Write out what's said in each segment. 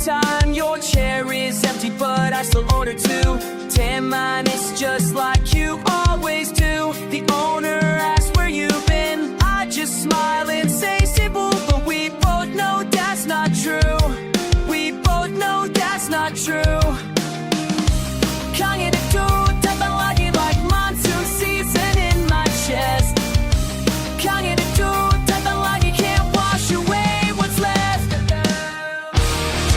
time your chair is empty, but I still order two. 10 minus just like you always do. The owner asks where you've been, I just smile and say simple, but we both know that's not true. We both know that's not true. 강인의 두 땀방울이 like monsoon season in my chest. 강인의 두 땀방울이 can't wash away what's left.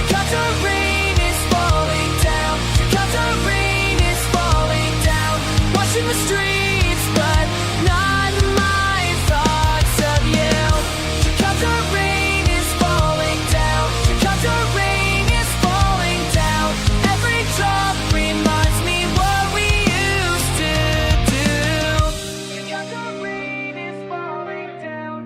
Jakarta rain is falling down. Jakarta rain is falling down. Washing the streets, but not my thoughts of you. Jakarta rain is falling down. Jakarta rain is falling down. Every drop reminds me what we used to do. Jakarta rain is falling down.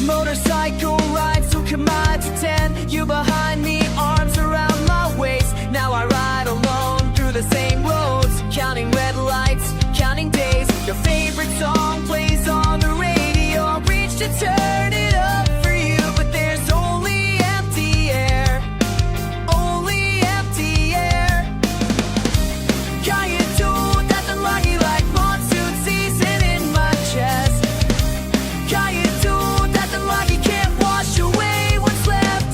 Motorcycle rides to command to 10. You behind me, arms around my waist. Now I ride alone through the same roads, counting red lights, counting days. Your favorite song plays on the radio. I reach to turn it up for you, but there's only empty air. Only empty air. 강인의 두 땀방울이 like monsoon season in my chest. 강인의 두 땀방울이 can't wash away what's left.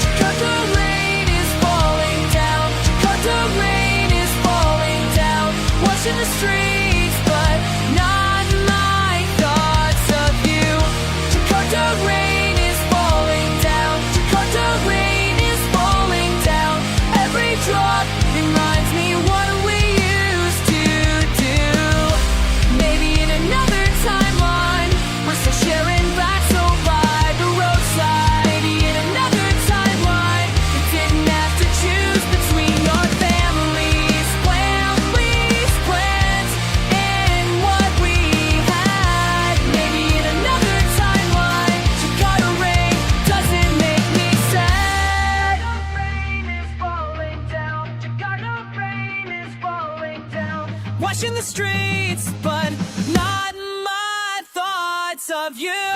Jakarta rain is falling down. Jakarta rain is falling down. Washing the streets, but not my thoughts of you. Jakarta rain is falling down. Jakarta rain is falling down. Every drop reminds me what we used to do. Maybe in another timeline, we're still sharing bags so by the roadside. In another timeline, we didn't have to choose between our families, plans, and what we had. Maybe in another timeline, Jakarta rain doesn't make me sad. Jakarta rain is falling down. Jakarta rain is falling down. Washing the streets, but not my thoughts of you.